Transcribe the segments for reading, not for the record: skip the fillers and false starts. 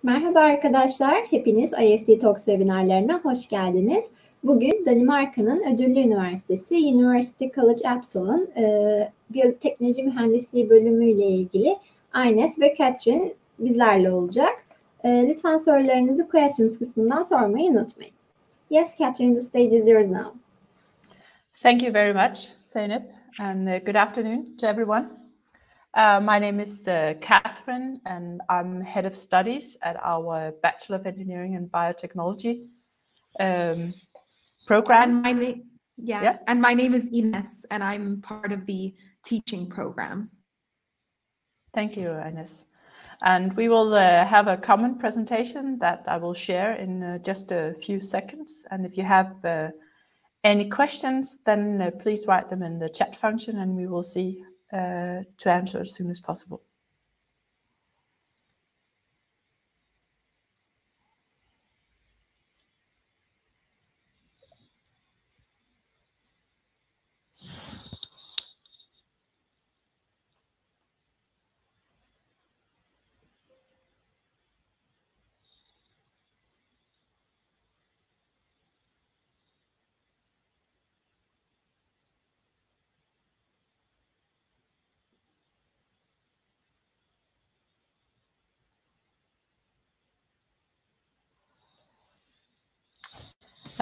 Merhaba arkadaşlar, hepiniz IEFT Talks webinarlarına hoş geldiniz. Bugün Danimarka'nın ödüllü üniversitesi College Absalon Biyoteknoloji Mühendisliği bölümüyle ilgili Ines ve Catherine bizlerle olacak. Lütfen sorularınızı questions kısmından sormayı unutmayın. Yes, Catherine, the stage is yours now. Thank you very much, Zeynep, and good afternoon to everyone. My name is Catherine, and I'm Head of Studies at our Bachelor of Engineering and Biotechnology program. And my name is Ines, and I'm part of the teaching program. Thank you, Ines. And we will have a common presentation that I will share in just a few seconds. And if you have any questions, then please write them in the chat function, and we will see to answer as soon as possible.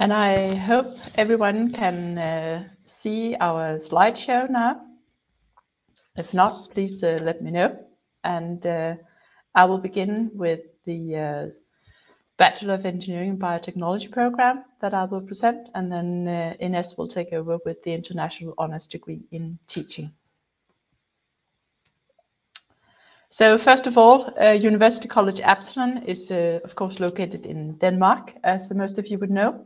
And I hope everyone can see our slideshow now. If not, please let me know. And I will begin with the Bachelor of Engineering and Biotechnology program that I will present, and then Ines will take over with the International Honours degree in teaching. So first of all, University College Absalon is of course located in Denmark, as most of you would know.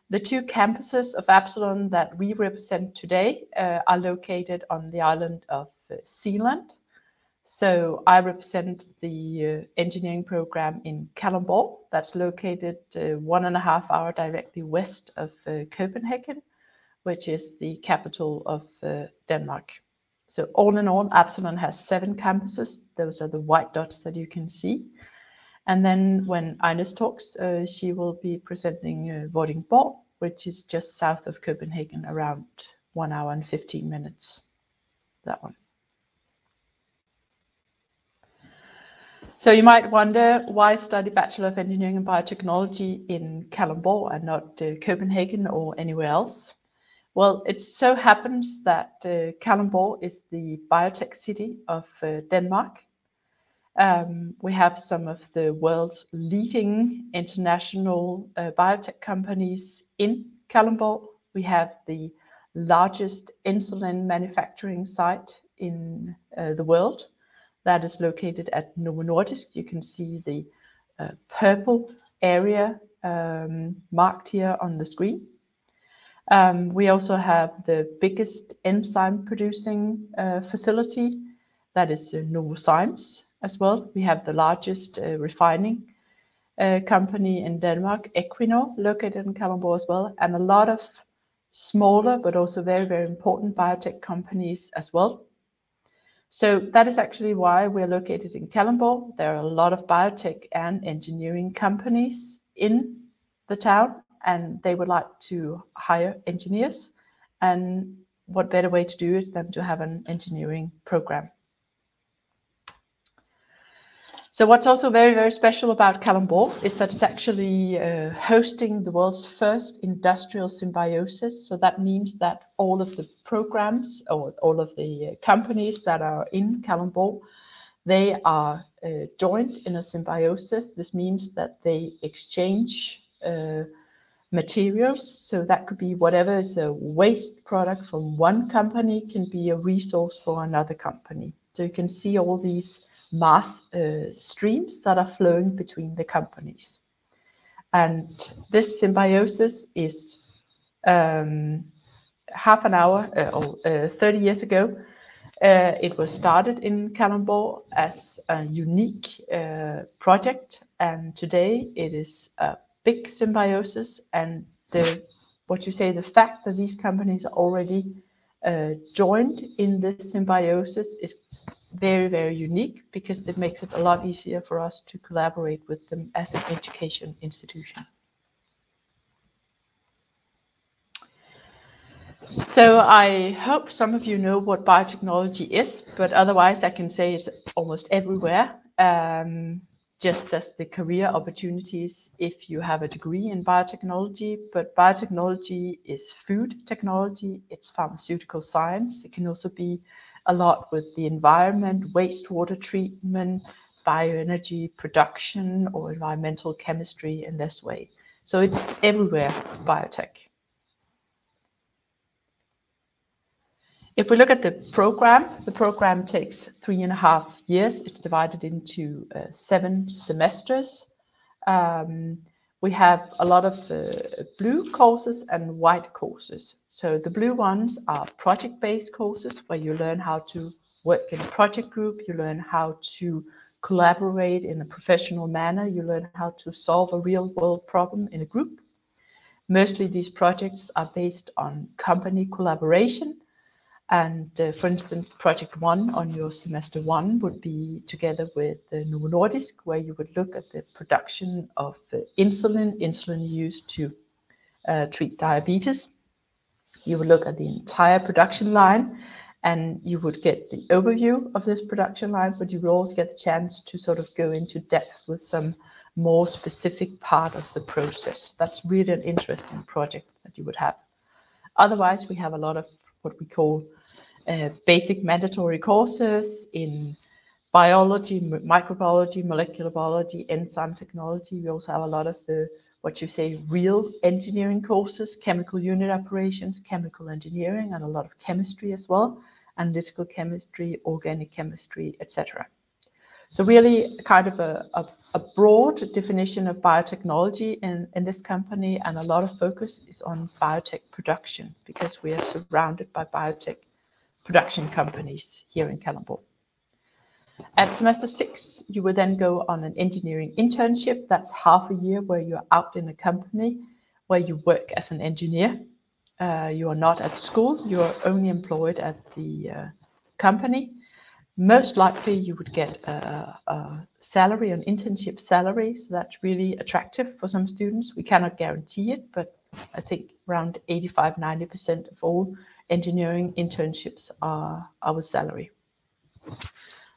The two campuses of Absalon that we represent today are located on the island of Zealand. So I represent the engineering program in Kalundborg, that's located 1.5 hours directly west of Copenhagen, which is the capital of Denmark. So all in all, Absalon has 7 campuses. Those are the white dots that you can see. And then when Ines talks, she will be presenting Vordingborg, which is just south of Copenhagen, around 1 hour and 15 minutes. That one. So you might wonder, why study Bachelor of Engineering and Biotechnology in Kalundborg and not Copenhagen or anywhere else? Well, it so happens that Kalundborg is the biotech city of Denmark. We have some of the world's leading international biotech companies in Kalundborg. We have the largest insulin manufacturing site in the world that is located at Novo Nordisk. You can see the purple area marked here on the screen. We also have the biggest enzyme producing facility, that is Novozymes as well. We have the largest refining company in Denmark, Equinor, located in Kalundborg as well, and a lot of smaller but also very, very important biotech companies as well. So that is actually why we're located in Kalundborg. There are a lot of biotech and engineering companies in the town, and they would like to hire engineers. And what better way to do it than to have an engineering program? So what's also very, very special about Kalundborg is that it's actually hosting the world's first industrial symbiosis. So that means that all of the programs or all of the companies that are in Kalundborg, they are joined in a symbiosis. This means that they exchange materials. So that could be whatever is a waste product from one company can be a resource for another company. So you can see all these mass streams that are flowing between the companies. And this symbiosis is half an hour or 30 years ago. It was started in Kalundborg as a unique project, and today it is a big symbiosis. And the fact that these companies are already joined in this symbiosis is very, very unique because it makes it a lot easier for us to collaborate with them as an education institution. So I hope some of you know what biotechnology is, but otherwise I can say it's almost everywhere, just as the career opportunities if you have a degree in biotechnology. But biotechnology is food technology, it's pharmaceutical science. It can also be a lot with the environment, wastewater treatment, bioenergy production, or environmental chemistry in this way. So it's everywhere, biotech. If we look at the program takes 3.5 years. It's divided into 7 semesters. We have a lot of blue courses and white courses. So the blue ones are project-based courses where you learn how to work in a project group, you learn how to collaborate in a professional manner, you learn how to solve a real-world problem in a group. Mostly these projects are based on company collaboration. And for instance, project 1 on your semester 1 would be together with Novo Nordisk, where you would look at the production of insulin used to treat diabetes. You would look at the entire production line and you would get the overview of this production line, but you will also get the chance to sort of go into depth with some more specific part of the process. That's really an interesting project that you would have. Otherwise, we have a lot of what we call basic mandatory courses in biology, microbiology, molecular biology, enzyme technology. We also have a lot of the, what you say, real engineering courses, chemical unit operations, chemical engineering, and a lot of chemistry as well, analytical chemistry, organic chemistry, etc. So really kind of a broad definition of biotechnology in this company, and a lot of focus is on biotech production because we are surrounded by biotech production companies here in Kalundborg. At semester 6, you will then go on an engineering internship. That's half a year where you're out in a company where you work as an engineer. You are not at school, you are only employed at the company. Most likely you would get a salary, an internship salary, so that's really attractive for some students. We cannot guarantee it, but I think around 85–90% of all engineering internships are with salary.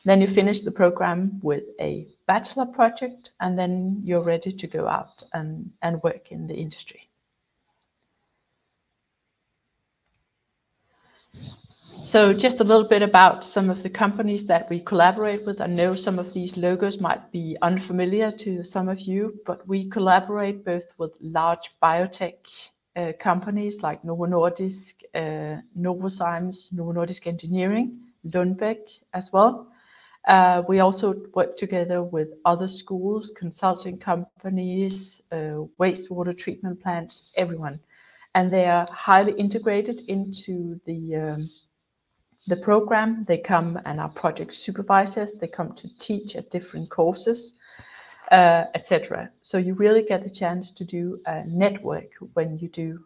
Then you finish the program with a bachelor project, and then you're ready to go out and work in the industry. So just a little bit about some of the companies that we collaborate with. I know some of these logos might be unfamiliar to some of you, but we collaborate both with large biotech companies like Novo Nordisk, Novozymes, Novo Nordisk Engineering, Lundbeck as well. We also work together with other schools, consulting companies, wastewater treatment plants, everyone. And they are highly integrated into the program. They come and are project supervisors. They come to teach at different courses, etc. So you really get the chance to do a network when you do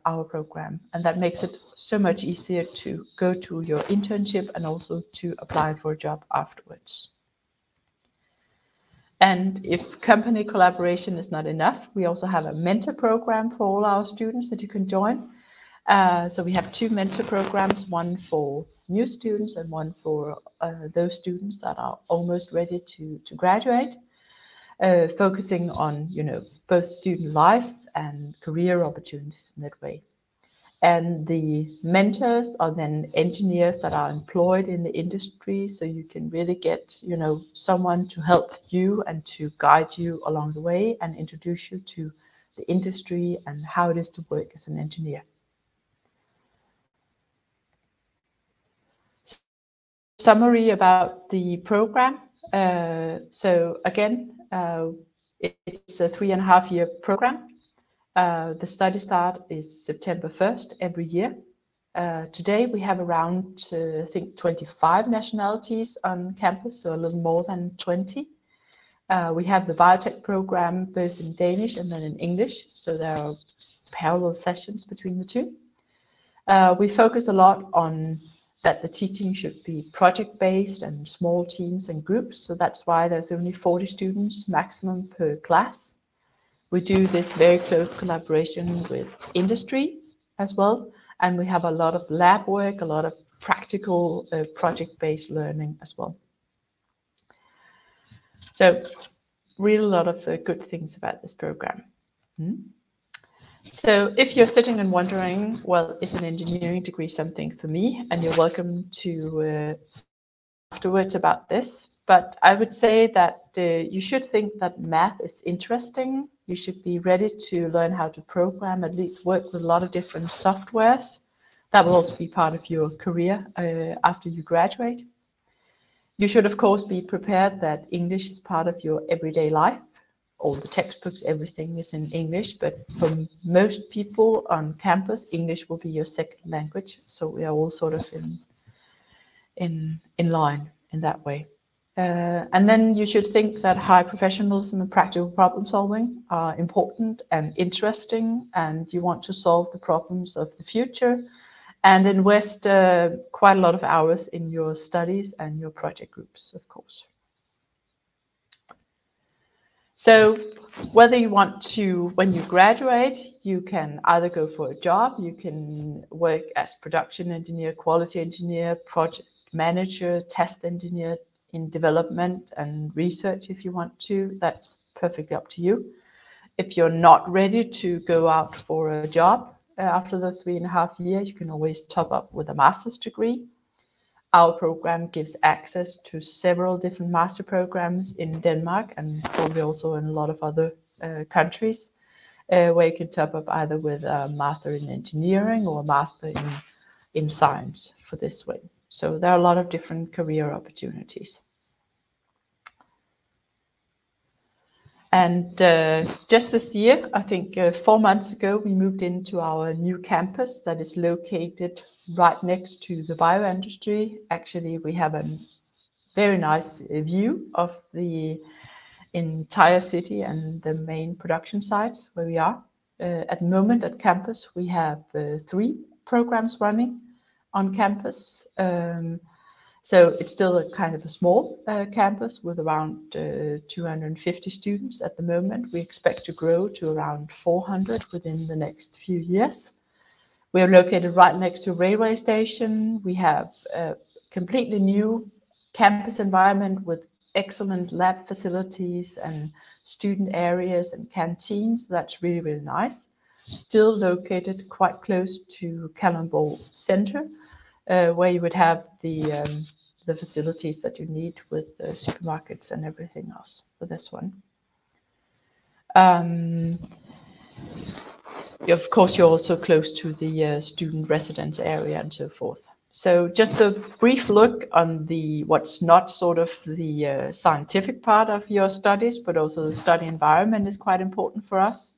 our program, and that makes it so much easier to go to your internship and also to apply for a job afterwards. And if company collaboration is not enough, we also have a mentor program for all our students that you can join. So we have 2 mentor programs, one for new students and one for those students that are almost ready to graduate, focusing on, you know, both student life and career opportunities in that way. And the mentors are then engineers that are employed in the industry, so you can really get, you know, someone to help you and to guide you along the way and introduce you to the industry and how it is to work as an engineer. Summary about the program. So again, it's a 3.5-year program. The study start is September 1st every year. Today we have around, I think, 25 nationalities on campus, so a little more than 20. We have the biotech program both in Danish and then in English, so there are parallel sessions between the two. We focus a lot on that the teaching should be project-based and small teams and groups. So that's why there's only 40 students maximum per class. We do this very close collaboration with industry as well. And we have a lot of lab work, a lot of practical project-based learning as well. So really a lot of good things about this program. So if you're sitting and wondering, well, is an engineering degree something for me? And you're welcome to afterwards about this. But I would say that you should think that math is interesting. You should be ready to learn how to program, at least work with a lot of different softwares. That will also be part of your career after you graduate. You should, of course, be prepared that English is part of your everyday life. All the textbooks, everything is in English, but for most people on campus, English will be your second language. So we are all sort of in line in that way. And then you should think that high professionalism and practical problem solving are important and interesting, and you want to solve the problems of the future and invest quite a lot of hours in your studies and your project groups, of course. So whether you want to, when you graduate, you can either go for a job, you can work as production engineer, quality engineer, project manager, test engineer in development and research if you want to. That's perfectly up to you. If you're not ready to go out for a job after those 3.5 years, you can always top up with a master's degree. Our program gives access to several different master programs in Denmark and probably also in a lot of other countries where you can top up either with a master in engineering or a master in science for this way. So there are a lot of different career opportunities. And just this year, I think 4 months ago, we moved into our new campus that is located right next to the Bioindustry. Actually, we have a very nice view of the entire city and the main production sites where we are. At the moment at campus, we have 3 programs running on campus. So it's still a kind of a small campus with around 250 students at the moment. We expect to grow to around 400 within the next few years. We are located right next to a railway station. We have a completely new campus environment with excellent lab facilities and student areas and canteens. So that's really, really nice. Still located quite close to Kalundborg Center, where you would have the facilities that you need with supermarkets and everything else for this one. Of course, you're also close to the student residence area and so forth. So just a brief look on what's not sort of the scientific part of your studies, but also the study environment is quite important for us.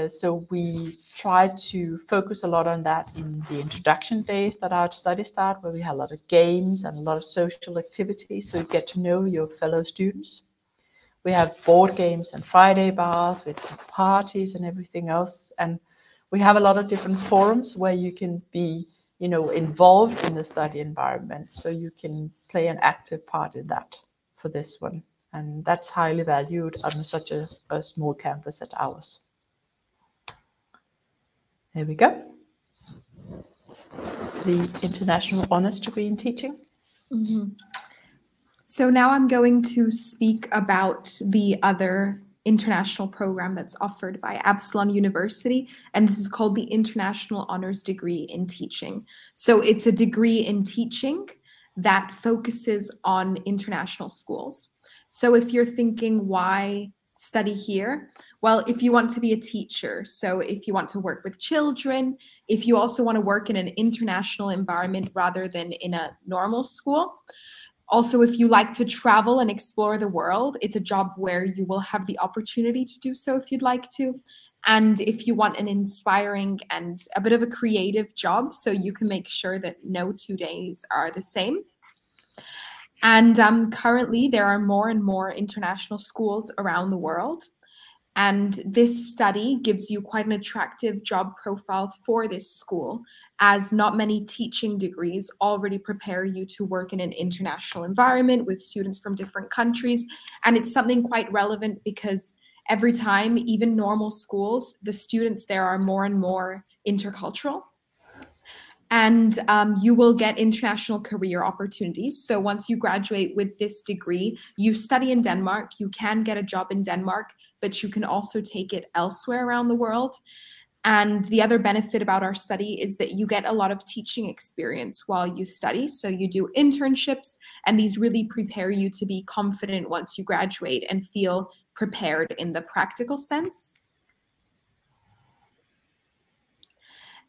So we try to focus a lot on that in the introduction days that our studies start, where we have a lot of games and a lot of social activities, so you get to know your fellow students. We have board games and Friday bars with parties and everything else. And we have a lot of different forums where you can be, involved in the study environment. So you can play an active part in that for this one. And that's highly valued on such a small campus as ours. There we go. The International Honors Degree in Teaching. Mm-hmm. So now I'm going to speak about the other international program that's offered by Absalon University, and this is called the International Honors Degree in Teaching. So it's a degree in teaching that focuses on international schools. So if you're thinking, why study here? Well, if you want to be a teacher, so if you want to work with children, if you also want to work in an international environment rather than in a normal school. Also, if you like to travel and explore the world, it's a job where you will have the opportunity to do so if you'd like to. And if you want an inspiring and a bit of a creative job, so you can make sure that no 2 days are the same. And currently, there are more and more international schools around the world. And this study gives you quite an attractive job profile for this school, as not many teaching degrees already prepare you to work in an international environment with students from different countries. And it's something quite relevant because every time, even normal schools, the students there are more and more intercultural. And you will get international career opportunities. So once you graduate with this degree, you study in Denmark, you can get a job in Denmark, but you can also take it elsewhere around the world. And the other benefit about our study is that you get a lot of teaching experience while you study. So you do internships, and these really prepare you to be confident once you graduate and feel prepared in the practical sense.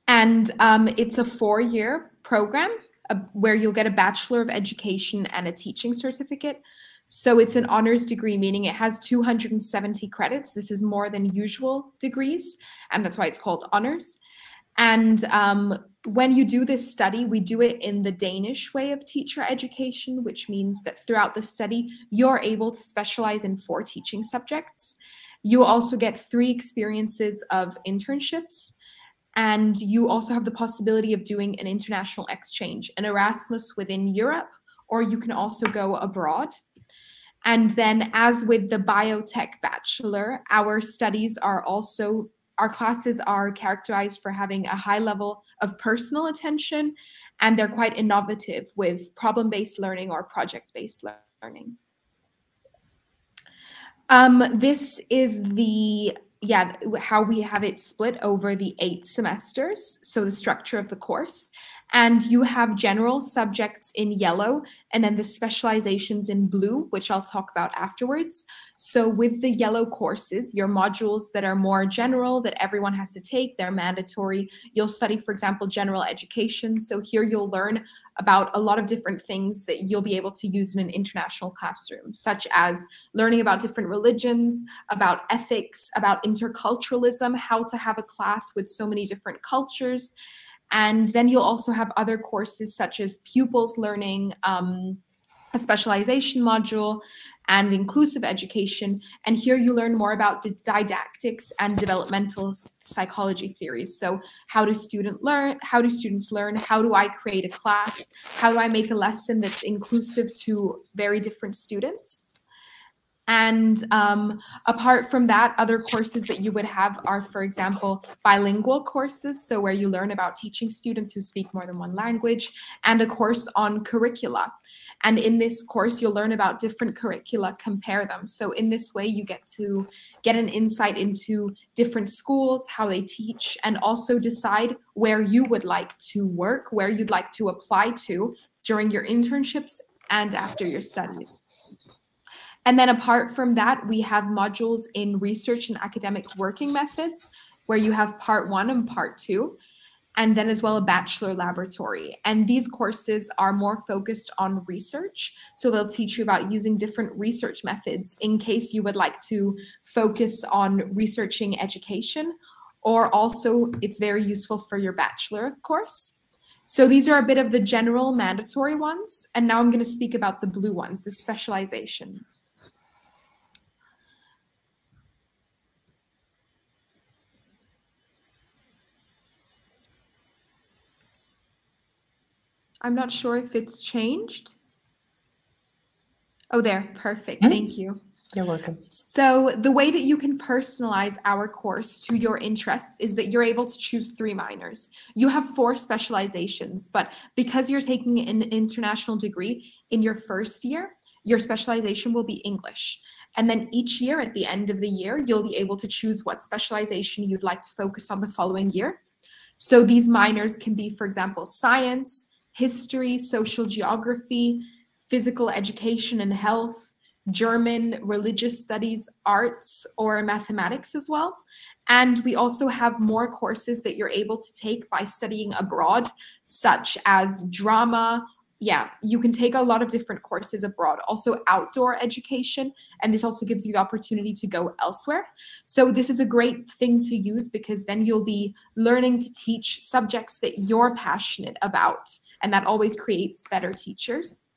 And it's a 4-year program where you'll get a Bachelor of Education and a teaching certificate. So it's an honors degree, meaning it has 270 credits. This is more than usual degrees, and that's why it's called honors. And when you do this study, we do it in the Danish way of teacher education, which means that throughout the study, you're able to specialize in 4 teaching subjects. You will also get 3 experiences of internships. And you also have the possibility of doing an international exchange, an Erasmus within Europe, or you can also go abroad. And then, as with the Biotech Bachelor, our classes are characterized for having a high level of personal attention, and they're quite innovative with problem-based learning or project-based learning. This is how we have it split over the 8 semesters, so the structure of the course. And you have general subjects in yellow, and then the specializations in blue, which I'll talk about afterwards. So with the yellow courses, your modules that are more general, that everyone has to take, they're mandatory. You'll study, for example, general education. So here you'll learn about a lot of different things that you'll be able to use in an international classroom, such as learning about different religions, about ethics, about interculturalism, how to have a class with so many different cultures. And then you'll also have other courses such as pupils learning, a specialization module, and inclusive education. And here you learn more about didactics and developmental psychology theories. So how do students learn? How do I create a class? How do I make a lesson that's inclusive to very different students? And apart from that, other courses that you would have are, for example, bilingual courses, so where you learn about teaching students who speak more than one language, and a course on curricula. And in this course, you'll learn about different curricula, compare them. So in this way, you get to get an insight into different schools, how they teach, and also decide where you would like to work, where you'd like to apply to during your internships and after your studies. And then apart from that, we have modules in research and academic working methods, where you have part 1 and part 2, and then as well a bachelor laboratory. And these courses are more focused on research. So they'll teach you about using different research methods in case you would like to focus on researching education, or also it's very useful for your bachelor, of course. So these are a bit of the general mandatory ones. And now I'm going to speak about the blue ones, the specializations. I'm not sure if it's changed. Oh, there. Perfect. Thank you. You're welcome. So the way that you can personalize our course to your interests is that you're able to choose 3 minors. You have 4 specializations, but because you're taking an international degree in your first year, your specialization will be English. And then each year, at the end of the year, you'll be able to choose what specialization you'd like to focus on the following year. So these minors can be, for example, science, history, social geography, physical education and health, German, religious studies, arts, or mathematics as well. And we also have more courses that you're able to take by studying abroad, such as drama. Yeah, you can take a lot of different courses abroad, also outdoor education, and this also gives you the opportunity to go elsewhere. So this is a great thing to use because then you'll be learning to teach subjects that you're passionate about, and that always creates better teachers.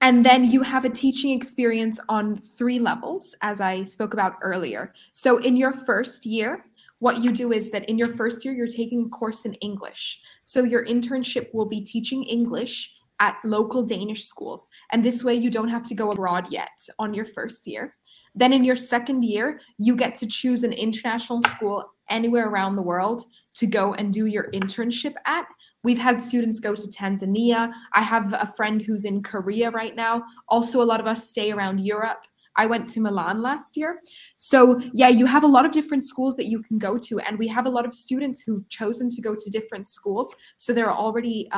And then you have a teaching experience on 3 levels, as I spoke about earlier. So in your first year, what you do is that in your first year, you're taking a course in English. So your internship will be teaching English at local Danish schools. And this way you don't have to go abroad yet on your first year. Then in your second year, you get to choose an international school anywhere around the world to go and do your internship at. We've had students go to Tanzania. I have a friend who's in Korea right now. Also, a lot of us stay around Europe. I went to Milan last year. So yeah, you have a lot of different schools that you can go to. And we have a lot of students who've chosen to go to different schools. So they're already,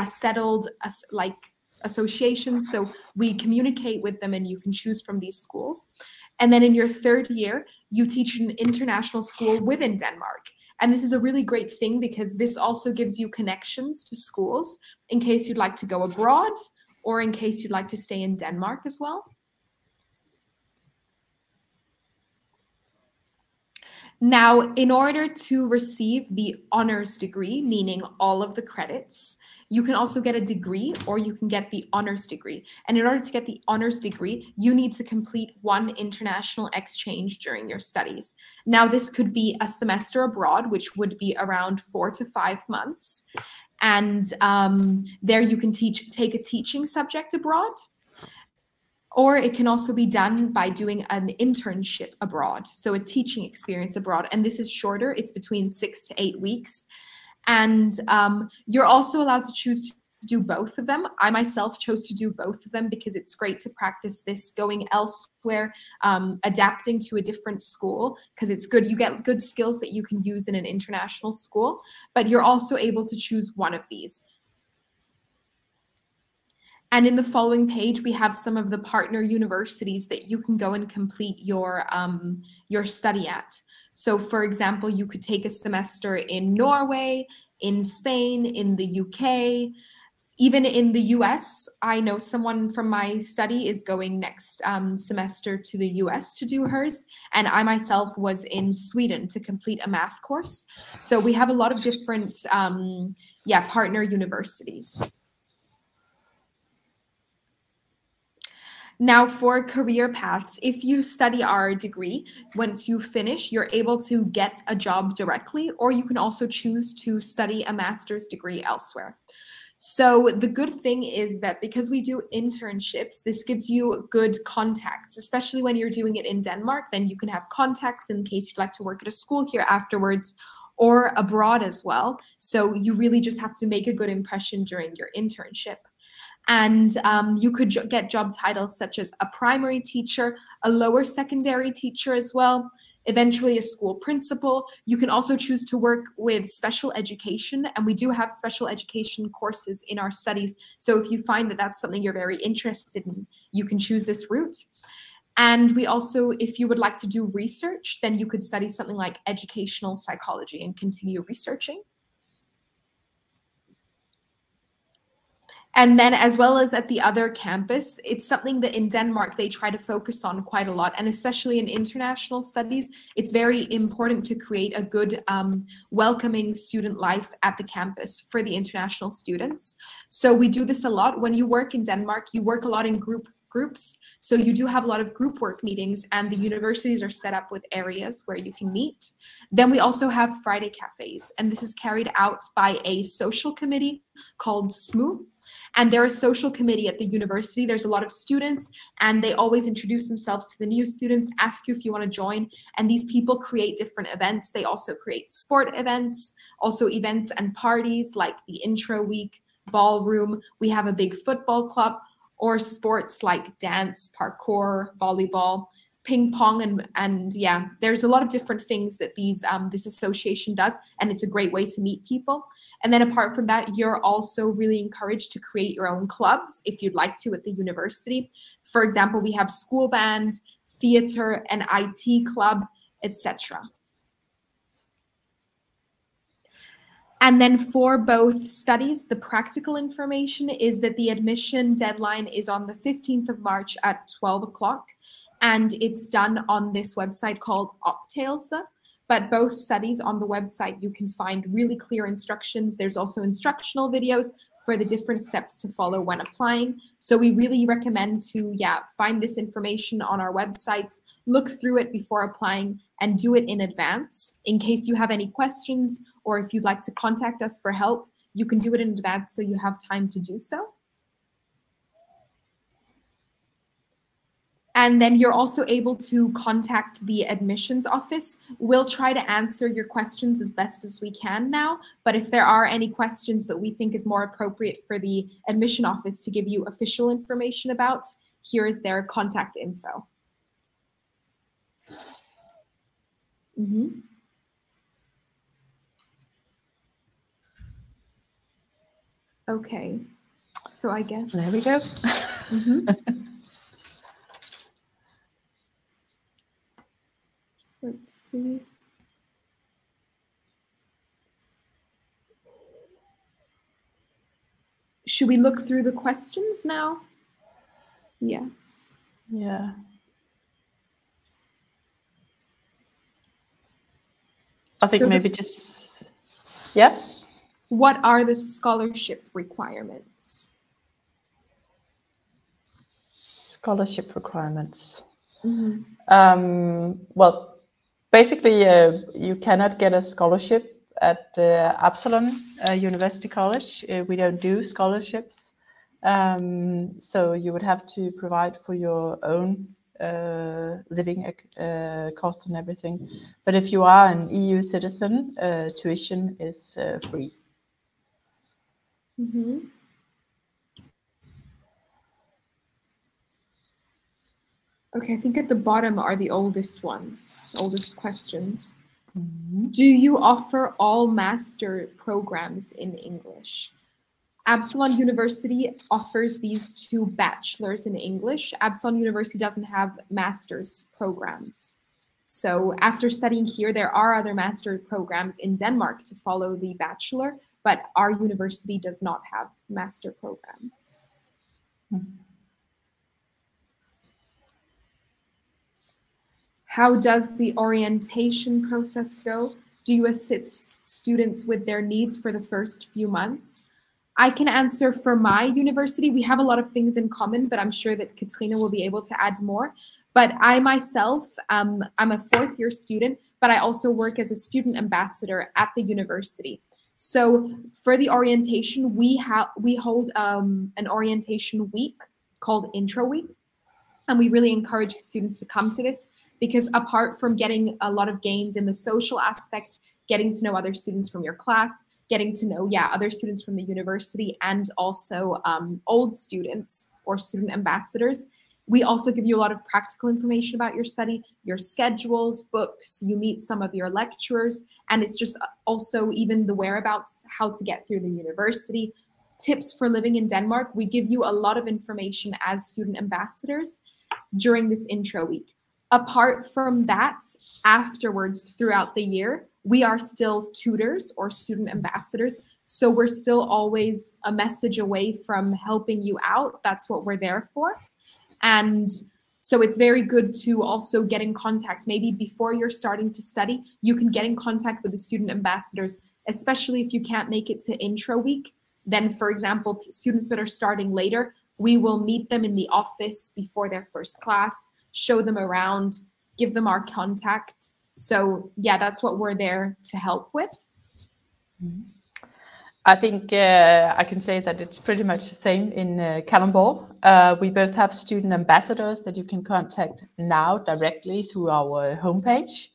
settled like associations. So we communicate with them and you can choose from these schools. And then in your third year, you teach an international school within Denmark. And this is a really great thing because this also gives you connections to schools in case you'd like to go abroad or in case you'd like to stay in Denmark as well. Now, in order to receive the honors degree, meaning all of the credits, you can also get a degree or you can get the honors degree. And in order to get the honors degree, you need to complete 1 international exchange during your studies. Now, this could be a semester abroad, which would be around 4 to 5 months. And there you can take a teaching subject abroad. Or it can also be done by doing an internship abroad, so a teaching experience abroad. And this is shorter. It's between 6 to 8 weeks. And you're also allowed to choose to do both of them. I myself chose to do both of them because it's great to practice this going elsewhere, adapting to a different school, because it's good. You get good skills that you can use in an international school, but you're also able to choose one of these. And in the following page, we have some of the partner universities that you can go and complete your study at. So for example, you could take a semester in Norway, in Spain, in the UK, even in the US. I know someone from my study is going next semester to the US to do hers. And I myself was in Sweden to complete a math course. So we have a lot of different partner universities. Now for career paths, if you study our degree, once you finish, you're able to get a job directly, or you can also choose to study a master's degree elsewhere. So the good thing is that because we do internships, this gives you good contacts, especially when you're doing it in Denmark, then you can have contacts in case you'd like to work at a school here afterwards or abroad as well. So you really just have to make a good impression during your internship. And you could get job titles such as a primary teacher, a lower secondary teacher as well, eventually a school principal. You can also choose to work with special education, and we do have special education courses in our studies. So if you find that that's something you're very interested in, you can choose this route. And we also, if you would like to do research, then you could study something like educational psychology and continue researching. And then as well as at the other campus, it's something that in Denmark, they try to focus on quite a lot. And especially in international studies, it's very important to create a good, welcoming student life at the campus for the international students. So we do this a lot. When you work in Denmark, you work a lot in groups. So you do have a lot of group work meetings, and the universities are set up with areas where you can meet. Then we also have Friday cafes, and this is carried out by a social committee called SMU. And they're a social committee at the university. There's a lot of students, and they always introduce themselves to the new students, ask you if you want to join. And these people create different events. They also create sport events, also events and parties like the intro week, ballroom. We have a big football club, or sports like dance, parkour, volleyball, ping pong, and yeah, there's a lot of different things that this association does, and it's a great way to meet people. And then apart from that, you're also really encouraged to create your own clubs if you'd like to at the university. For example, we have school band, theater, an IT club, etc. And then for both studies, the practical information is that the admission deadline is on the 15th of March at 12 o'clock. And it's done on this website called Optagelse. But both studies on the website, you can find really clear instructions. There's also instructional videos for the different steps to follow when applying. So we really recommend to, find this information on our websites, look through it before applying, and do it in advance. In case you have any questions, or if you'd like to contact us for help, you can do it in advance so you have time to do so. And then you're also able to contact the admissions office. We'll try to answer your questions as best as we can now, but if there are any questions that we think is more appropriate for the admission office to give you official information about, here is their contact info. Okay, so I guess... There we go. Let's see. Should we look through the questions now? Yes. Yeah. I think maybe just, yeah. What are the scholarship requirements? Scholarship requirements. Well, basically, you cannot get a scholarship at Absalon University College. We don't do scholarships. So you would have to provide for your own living cost and everything. But if you are an EU citizen, tuition is free. Okay, I think at the bottom are the oldest questions. Do you offer all master programs in English? Absalon University offers these 2 bachelors in English. Absalon University doesn't have master's programs. So after studying here, there are other master programs in Denmark to follow the bachelor, but our university does not have master programs. How does the orientation process go? Do you assist students with their needs for the first few months? I can answer for my university. We have a lot of things in common, but I'm sure that Katrina will be able to add more. But I myself, I'm a 4th year student, but I also work as a student ambassador at the university. So for the orientation, we hold an orientation week called Intro Week. And we really encourage the students to come to this, because apart from getting a lot of gains in the social aspect, getting to know other students from your class, getting to know, other students from the university, and also old students or student ambassadors, we also give you a lot of practical information about your study, your schedules, books, you meet some of your lecturers, and it's just also even the whereabouts, how to get through the university, tips for living in Denmark. We give you a lot of information as student ambassadors during this intro week. Apart from that, afterwards, throughout the year, we are still tutors or student ambassadors. So we're still always a message away from helping you out. That's what we're there for. And so it's very good to also get in contact. Maybe before you're starting to study, you can get in contact with the student ambassadors, especially if you can't make it to intro week. Then, for example, students that are starting later, we will meet them in the office before their first class, show them around, give them our contact. So that's what we're there to help with. I think I can say that it's pretty much the same in Kalundborg. We both have student ambassadors that you can contact now directly through our homepage.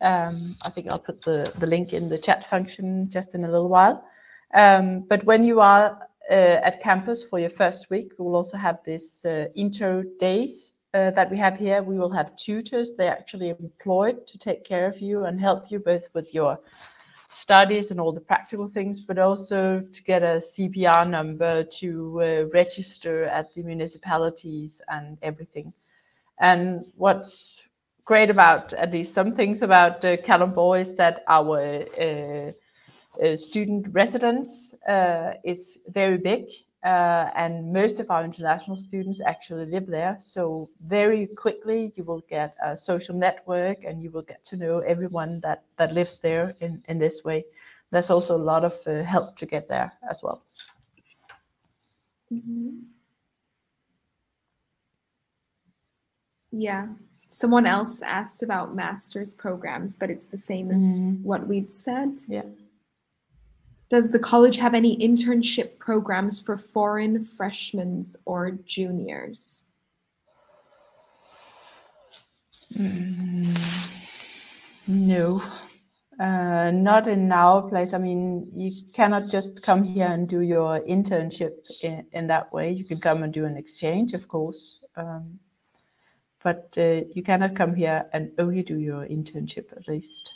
I think I'll put the link in the chat function just in a little while. But when you are at campus for your first week, we will also have this intro days that we have here. We will have tutors. They're actually employed to take care of you and help you both with your studies and all the practical things, but also to get a CPR number, to register at the municipalities and everything. And what's great about, at least some things about Kalundborg, is that our student residence is very big. And most of our international students actually live there. So very quickly you will get a social network and you will get to know everyone that lives there in this way. There's also a lot of help to get there as well. Yeah. Someone else asked about master's programs, but it's the same as what we'd said. Yeah. Does the college have any internship programs for foreign freshmen or juniors? No, not in our place. I mean, you cannot just come here and do your internship in that way. You can come and do an exchange, of course, but you cannot come here and only do your internship, at least.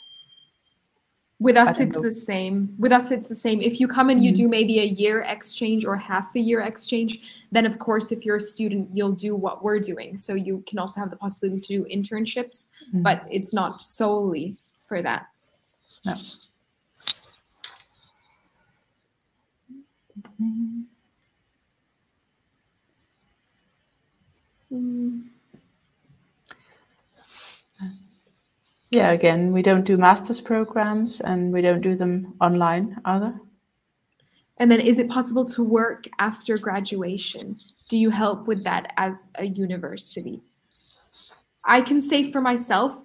With us, it's the same. With us, it's the same. If you come and you do maybe a year exchange or half a year exchange, then of course, if you're a student, you'll do what we're doing. So you can also have the possibility to do internships, but it's not solely for that. No. Yeah, again, we don't do master's programs and we don't do them online either. And then is it possible to work after graduation? Do you help with that as a university? I can say for myself,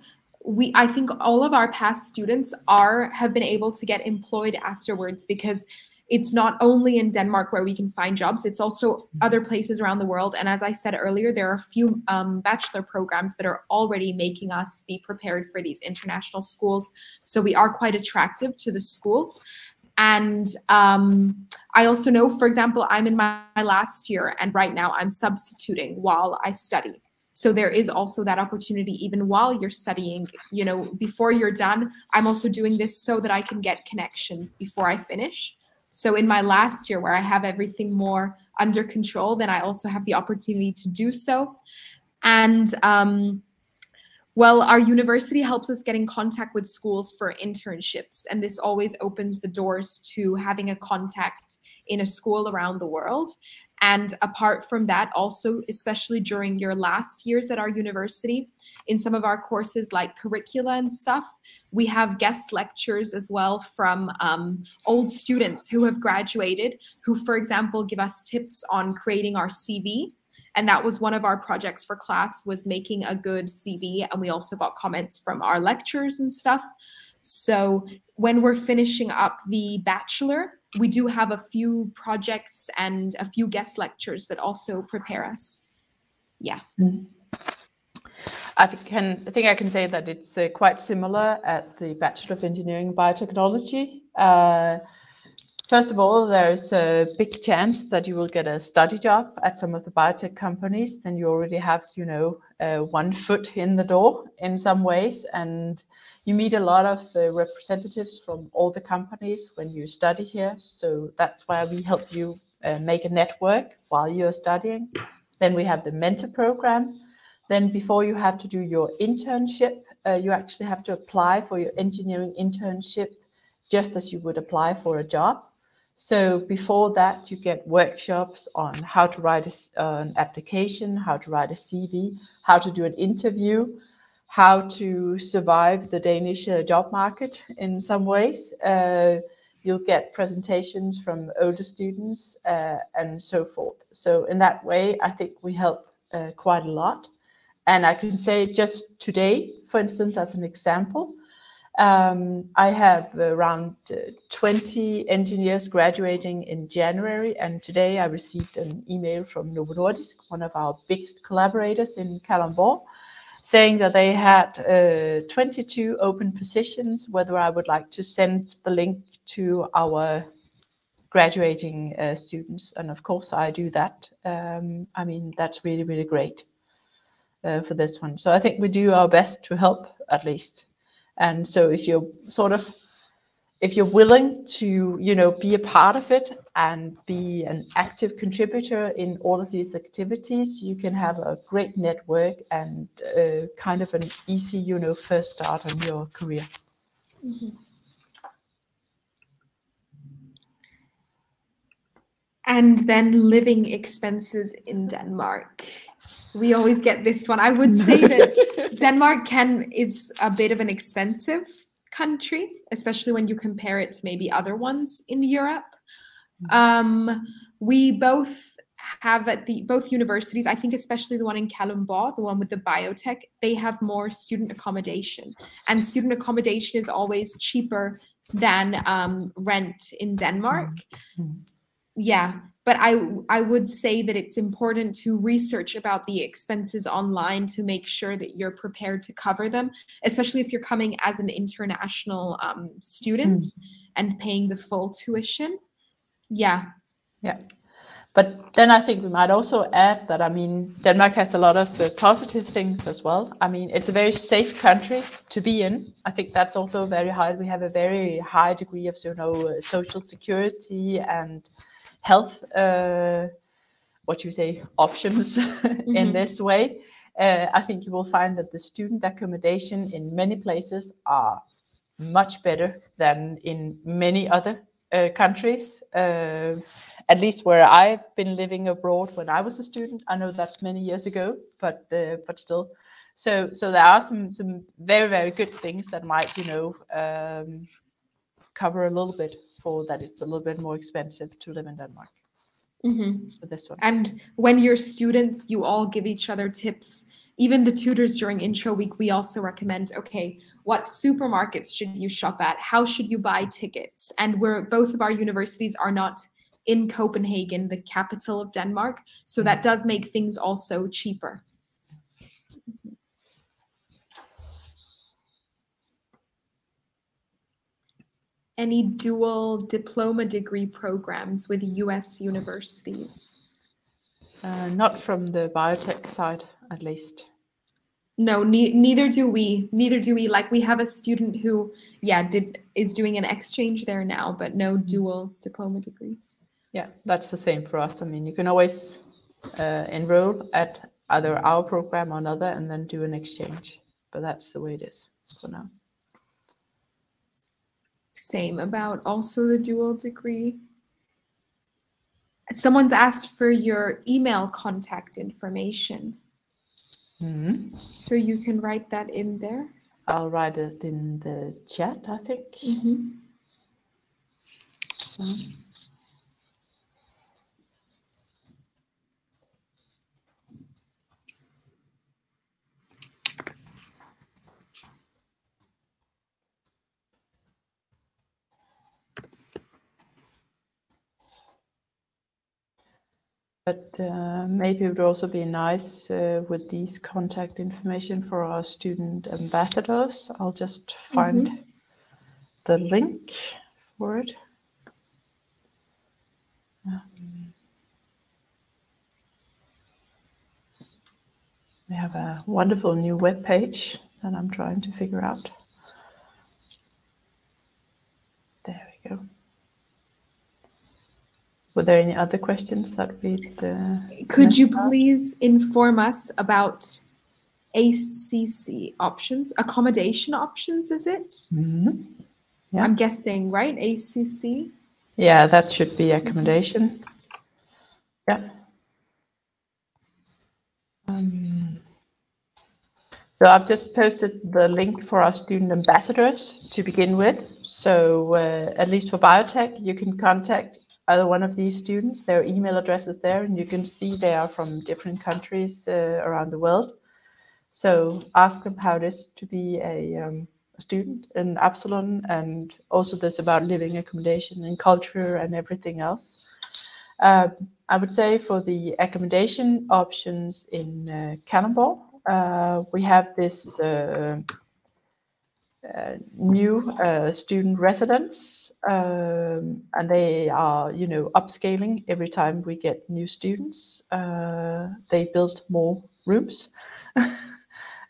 I think all of our past students have been able to get employed afterwards, because it's not only in Denmark where we can find jobs, it's also other places around the world. And as I said earlier, there are a few bachelor programs that are already making us be prepared for these international schools. So we are quite attractive to the schools. And I also know, for example, I'm in my last year, and right now I'm substituting while I study. So there is also that opportunity, even while you're studying, you know, before you're done. I'm also doing this so that I can get connections before I finish. So in my last year, where I have everything more under control, then I also have the opportunity to do so. And well, our university helps us get in contact with schools for internships. And this always opens the doors to having a contact in a school around the world. And apart from that, also, especially during your last years at our university, in some of our courses like curricula and stuff, we have guest lectures as well from old students who have graduated, who, for example, give us tips on creating our CV. And that was one of our projects for class, was making a good CV. And we also got comments from our lecturers and stuff. So when we're finishing up the bachelor, we do have a few projects and a few guest lectures that also prepare us. Yeah. I think I can say that it's quite similar at the Bachelor of Engineering and Biotechnology. First of all, there's a big chance that you will get a study job at some of the biotech companies. Then you already have, you know, 1 foot in the door in some ways, and you meet a lot of representatives from all the companies when you study here. So that's why we help you make a network while you're studying. Then we have the mentor program. Then before you have to do your internship, you actually have to apply for your engineering internship just as you would apply for a job. So before that, you get workshops on how to write an application, how to write a CV, how to do an interview, how to survive the Danish job market in some ways. You'll get presentations from older students and so forth. So in that way, I think we help quite a lot. And I can say just today, for instance, as an example, I have around 20 engineers graduating in January, and today I received an email from Novo Nordisk, one of our biggest collaborators in Kalundborg, saying that they had 22 open positions, whether I would like to send the link to our graduating students. And of course I do that. I mean, that's really, really great for this one. So I think we do our best to help, at least. And so if you're willing to, you know, be a part of it and be an active contributor in all of these activities, you can have a great network and kind of an easy, you know, first start on your career. Mm-hmm. And then living expenses in Denmark. We always get this one. I would say that Denmark is a bit of an expensive country, especially when you compare it to maybe other ones in Europe. We both have at both universities, I think especially the one in Kalundborg, the one with the biotech, they have more student accommodation. And student accommodation is always cheaper than rent in Denmark. Yeah, but I would say that it's important to research about the expenses online to make sure that you're prepared to cover them, especially if you're coming as an international student and paying the full tuition. Yeah. But then I think we might also add that, I mean, Denmark has a lot of positive things as well. I mean, it's a very safe country to be in. I think that's also very high. We have a very high degree of, social security and health, options in this way. I think you will find that the student accommodation in many places are much better than in many other countries. At least where I've been living abroad when I was a student. I know that's many years ago, but still. So there are some very, very good things that might, cover a little bit for that. It's a little bit more expensive to live in Denmark. So this one. And when you're students, you all give each other tips. Even the tutors during intro week, we also recommend, okay, what supermarkets should you shop at? How should you buy tickets? And both of our universities are not in Copenhagen, the capital of Denmark. So that does make things also cheaper. Any dual diploma degree programs with US universities? Not from the biotech side, at least. No, neither do we. Neither do we. Like, we have a student who, is doing an exchange there now, but no dual diploma degrees. Yeah, that's the same for us. I mean, you can always enroll at either our program or another and then do an exchange. But that's the way it is for now. Same about also the dual degree. Someone's asked for your email contact information. So you can write that in there. I'll write it in the chat, I think. But maybe it would also be nice with these contact information for our student ambassadors. I'll just find the link for it. We have a wonderful new web page that I'm trying to figure out. There we go. Were there any other questions that we'd Could you please inform us about ACC options, accommodation options, is it? Yeah. I'm guessing, right? ACC? Yeah, that should be accommodation. Yeah. So I've just posted the link for our student ambassadors to begin with. So at least for biotech, you can contact either one of these students. Their email address is there, and you can see they are from different countries around the world. So ask them how it is to be a student in Absalon, and also this about living accommodation and culture and everything else. I would say for the accommodation options in Kalundborg, we have this new student residence, and they are, upscaling every time we get new students. They build more rooms,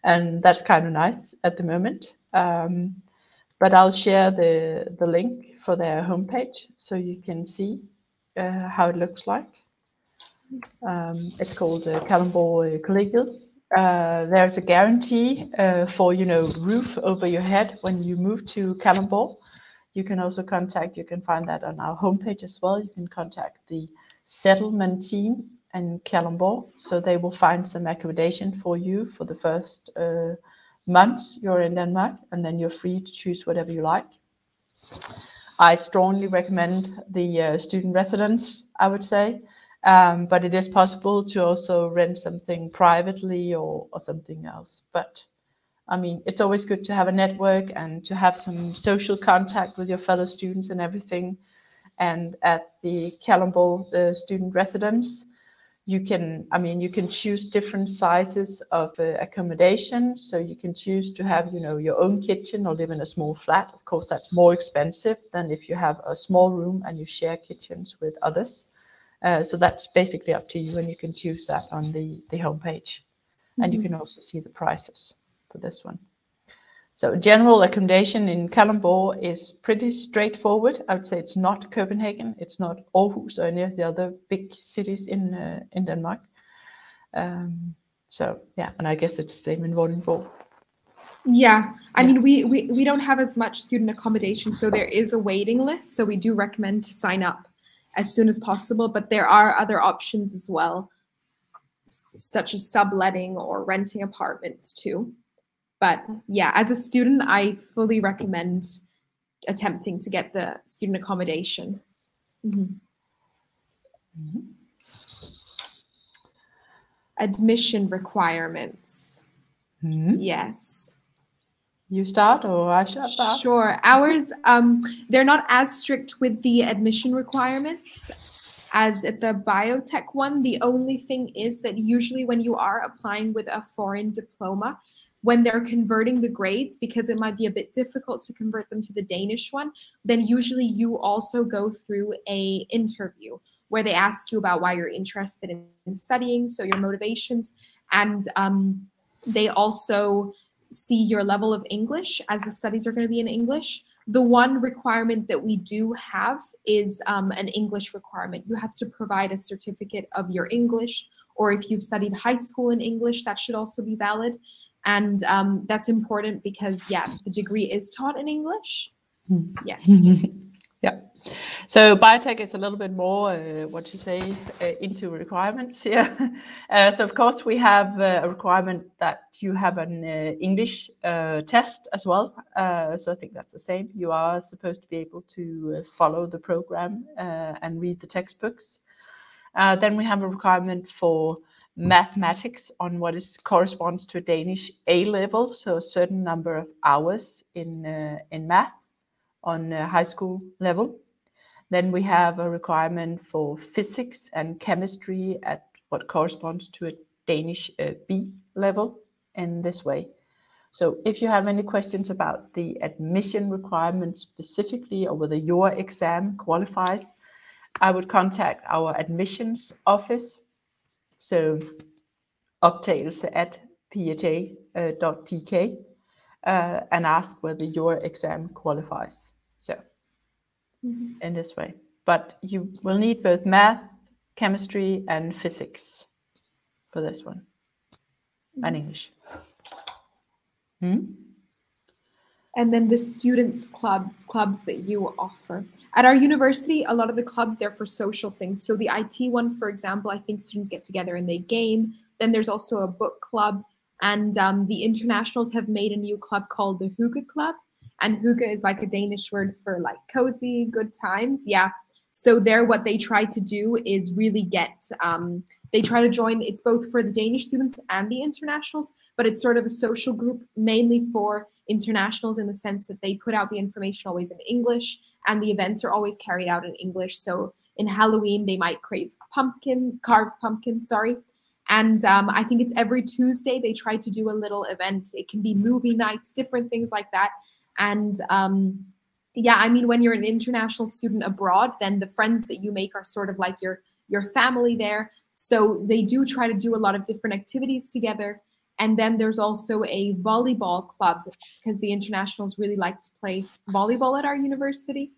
and that's kind of nice at the moment. But I'll share the link for their homepage so you can see how it looks like. It's called Kalundborg Kolejleri. There's a guarantee for, roof over your head when you move to Kalundborg. You can also you can find that on our homepage as well. You can contact the settlement team in Kalundborg, so they will find some accommodation for you for the first months you're in Denmark, and then you're free to choose whatever you like. I strongly recommend the student residence, I would say. But it is possible to also rent something privately or something else. But I mean, it's always good to have a network and to have some social contact with your fellow students and everything. And at the Kalundborg student residence, you can choose different sizes of accommodation. So you can choose to have, your own kitchen or live in a small flat. Of course, that's more expensive than if you have a small room and you share kitchens with others. So that's basically up to you, and you can choose that on the homepage. And you can also see the prices for this one. So general accommodation in Kalundborg is pretty straightforward. I would say it's not Copenhagen, it's not Aarhus or any of the other big cities in Denmark. So yeah, and I guess it's the same in Vordingborg. Yeah, I mean, we don't have as much student accommodation, so there is a waiting list. So we do recommend to sign up as soon as possible, but there are other options as well, such as subletting or renting apartments too. But yeah, as a student, I fully recommend attempting to get the student accommodation. Admission requirements. Yes. You start or I should start? Sure. Ours, they're not as strict with the admission requirements as at the biotech one. The only thing is that usually when you are applying with a foreign diploma, when they're converting the grades, because it might be a bit difficult to convert them to the Danish one, then usually you also go through a interview where they ask you about why you're interested in studying, so your motivations, and they also see your level of English, as the studies are going to be in English. The one requirement that we do have is an English requirement. You have to provide a certificate of your English, or if you've studied high school in English, that should also be valid. And that's important because, yeah, the degree is taught in English. Yes. Yeah. So biotech is a little bit more, into requirements here. So of course we have a requirement that you have an English test as well. So I think that's the same. You are supposed to be able to follow the program and read the textbooks. Then we have a requirement for mathematics on what corresponds to a Danish A level, so a certain number of hours in math on high school level. Then we have a requirement for physics and chemistry at what corresponds to a Danish B level in this way. So if you have any questions about the admission requirements specifically, or whether your exam qualifies, I would contact our admissions office. So optagelse@pha.dk and ask whether your exam qualifies. So in this way. But you will need both math, chemistry, and physics for this one, and English. And then the students' clubs that you offer. At our university, a lot of the clubs, they're for social things. So the IT one, for example, I think students get together and they game. Then there's also a book club. And the internationals have made a new club called the Hygge Club. And Hygge is like a Danish word for like cozy, good times. Yeah. So there, what they try to do is really get, they try to join, it's both for the Danish students and the internationals, but it's sort of a social group mainly for internationals in the sense that they put out the information always in English and the events are always carried out in English. So in Halloween, they might carve pumpkin. And I think it's every Tuesday they try to do a little event. It can be movie nights, different things like that. And yeah, I mean, when you're an international student abroad, then the friends that you make are sort of like your family there. So they do try to do a lot of different activities together. And then there's also a volleyball club because the internationals really like to play volleyball at our university.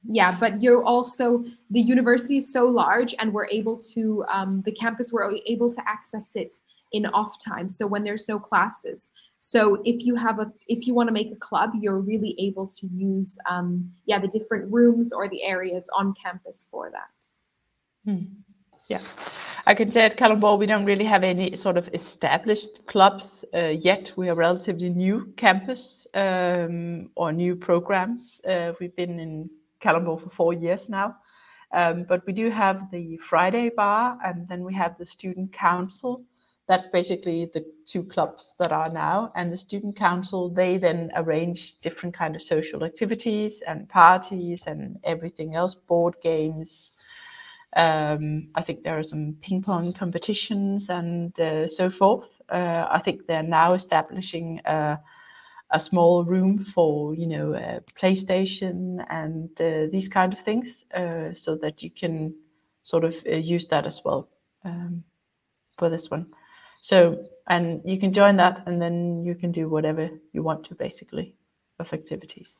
Yeah, but you're also, the university is so large and we're able to, the campus, we're able to access it in off time. So when there's no classes. So if you want to make a club, you're really able to use, the different rooms or the areas on campus for that. Yeah, I can say at Kalundborg we don't really have any sort of established clubs yet. We are relatively new campus or new programs. We've been in Kalundborg for 4 years now. But we do have the Friday bar, and then we have the student council. That's basically the two clubs that are now. And the student council, they then arrange different kind of social activities and parties and everything else, board games. I think there are some ping pong competitions and so forth. I think they're now establishing a small room for, PlayStation and these kind of things, so that you can sort of use that as well for this one. So, and you can join that, and then you can do whatever you want to, basically, of activities.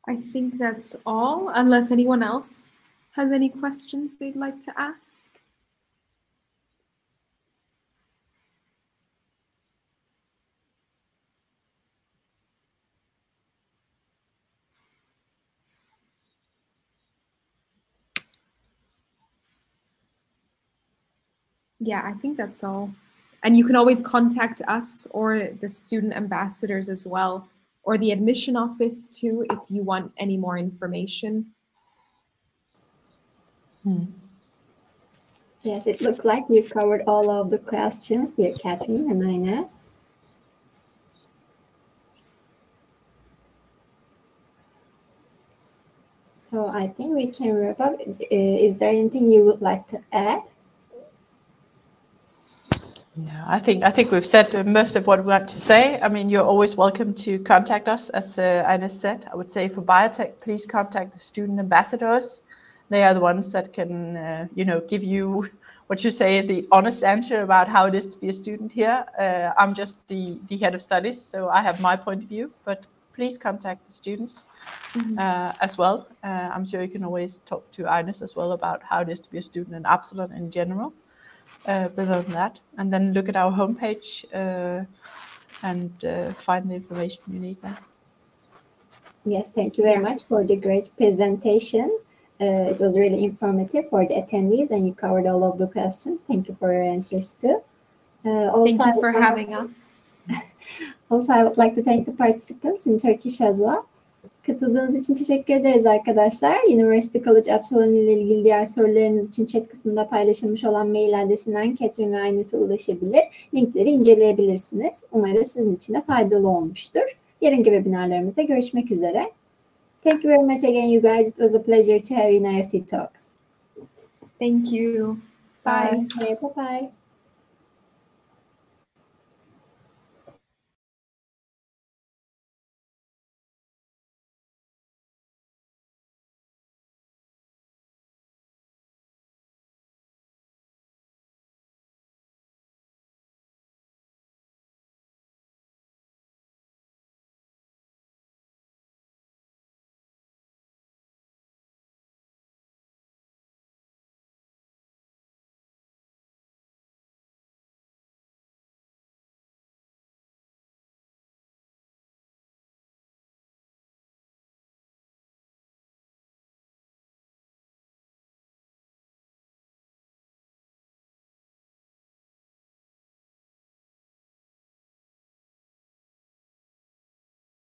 I think that's all, unless anyone else has any questions they'd like to ask. Yeah, I think that's all. And you can always contact us or the student ambassadors as well, or the admission office too, if you want any more information. Yes, it looks like you covered all of the questions, dear Catherine and Ines. So I think we can wrap up. Is there anything you would like to add? No, I think we've said most of what we want to say. I mean, you're always welcome to contact us, as Ines said. I would say for biotech, please contact the student ambassadors. They are the ones that can, give you, the honest answer about how it is to be a student here. I'm just the head of studies, so I have my point of view, but please contact the students as well. I'm sure you can always talk to Ines as well about how it is to be a student in Absalon in general. Below that, and then look at our homepage and find the information you need there. Yes, thank you very much for the great presentation. It was really informative for the attendees, and you covered all of the questions. Thank you for your answers too. Thank you for having us. Also, I would like to thank the participants in Turkish as well. Katıldığınız için teşekkür ederiz arkadaşlar. University College Absalon ile ilgili diğer sorularınız için chat kısmında paylaşılmış olan mail adresinden Catherine ve Ines'e ulaşabilir. Linkleri inceleyebilirsiniz. Umarım sizin için de faydalı olmuştur. Yarınki webinarlarımızda görüşmek üzere. Thank you very much again, you guys. It was a pleasure to have you in IEFT Talks. Thank you. Bye. Bye. Bye-bye.